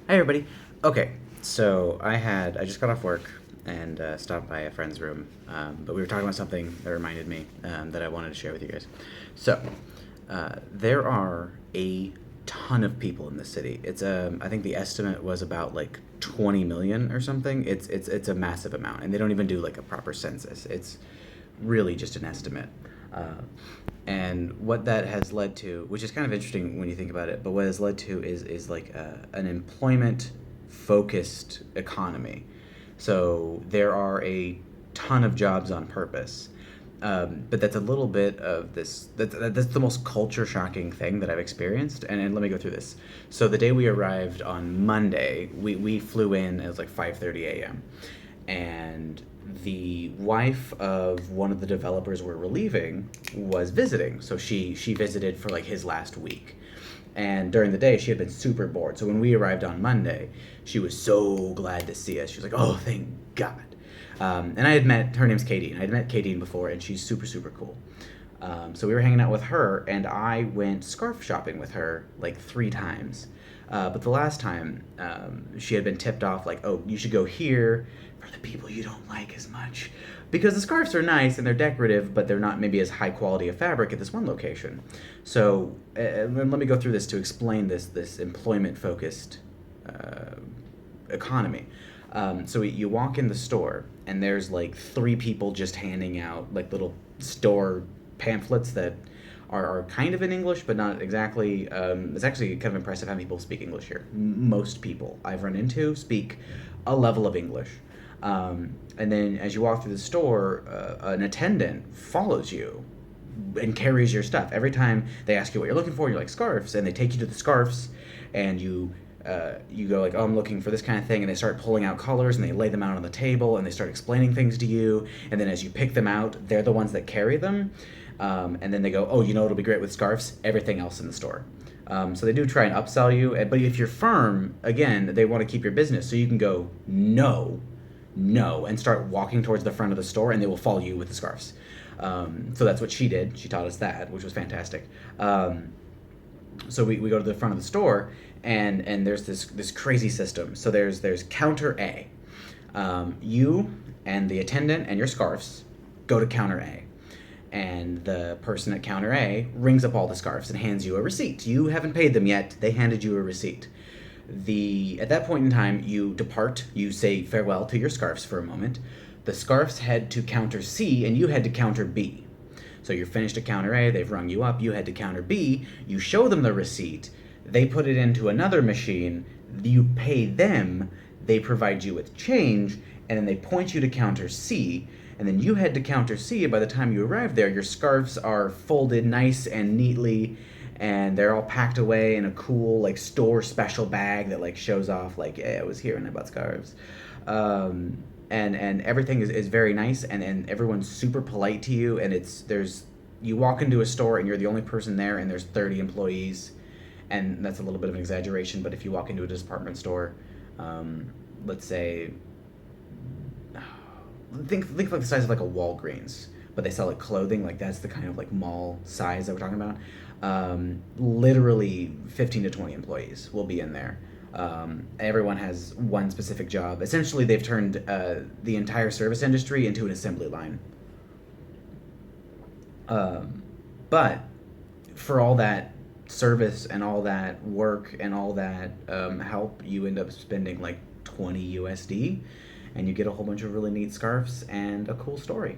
Hi, everybody. Okay, so I just got off work and stopped by a friend's room, but we were talking about something that reminded me that I wanted to share with you guys. So, there are a ton of people in this city. It's I think the estimate was about like 20 million or something. It's a massive amount, and they don't even do like a proper census. It's really just an estimate. Uh, and what that has led to, which is kind of interesting when you think about it, but what has led to is like an employment focused economy. So there are a ton of jobs on purpose. But that's a little bit of this. That's the most culture shocking thing that I've experienced. And let me go through this. So the day we arrived on Monday, we flew in. It was like 5:30 a.m. And the wife of one of the developers we're relieving was visiting. So she visited for like his last week. And during the day, she had been super bored. So when we arrived on Monday, she was so glad to see us. She was like, "Oh, thank God." And I had met her name's Katie. I had met Katie before, and she's super super cool. So we were hanging out with her, and I went scarf shopping with her like 3 times. But the last time, she had been tipped off like, "Oh, you should go here for the people you don't like as much," because the scarves are nice and they're decorative, but they're not maybe as high quality of fabric at this one location. So let me go through this to explain this employment focused uh, economy. So you walk in the store, and there's like 3 people just handing out like little store pamphlets that are kind of in English, but not exactly. It's actually kind of impressive how many people speak English here. Most people I've run into speak a level of English. And then as you walk through the store, an attendant follows you and carries your stuff. Every time they ask you what you're looking for, you're like scarves, and they take you to the scarves, and you go like, "Oh, I'm looking for this kind of thing," and they start pulling out colors and they lay them out on the table and they start explaining things to you. And then as you pick them out, they're the ones that carry them. And then they go, "Oh, you know it'll be great with scarves? Everything else in the store." So they do try and upsell you, but if you're firm, again, they want to keep your business, so you can go no, no, and start walking towards the front of the store, and they will follow you with the scarves. So that's what she did. She taught us that, which was fantastic. So we go to the front of the store, and there's this crazy system. So there's counter A. You and the attendant and your scarves go to counter A, and the person at counter A rings up all the scarves and hands you a receipt. You haven't paid them yet. They handed you a receipt. The At that point in time, you depart. You say farewell to your scarves for a moment. The scarves head to counter C, and you head to counter B. So you're finished at counter A, they've rung you up, you head to counter B, you show them the receipt, they put it into another machine, you pay them, they provide you with change, and then they point you to counter C, and then you head to counter C. By the time you arrive there, your scarves are folded nice and neatly, and they're all packed away in a cool like store special bag that like shows off like, "Yeah, I was here and I bought scarves." And everything is very nice, and everyone's super polite to you, and there's you walk into a store and you're the only person there, and there's 30 employees, and that's a little bit of an exaggeration, but if you walk into a department store, let's say, think like the size of like a Walgreens, but they sell like clothing, like that's the kind of like mall size that we're talking about. Literally 15 to 20 employees will be in there. Everyone has one specific job. Essentially, they've turned the entire service industry into an assembly line. Um, but for all that service and all that work and all that help, you end up spending like 20 USD, and you get a whole bunch of really neat scarves and a cool story.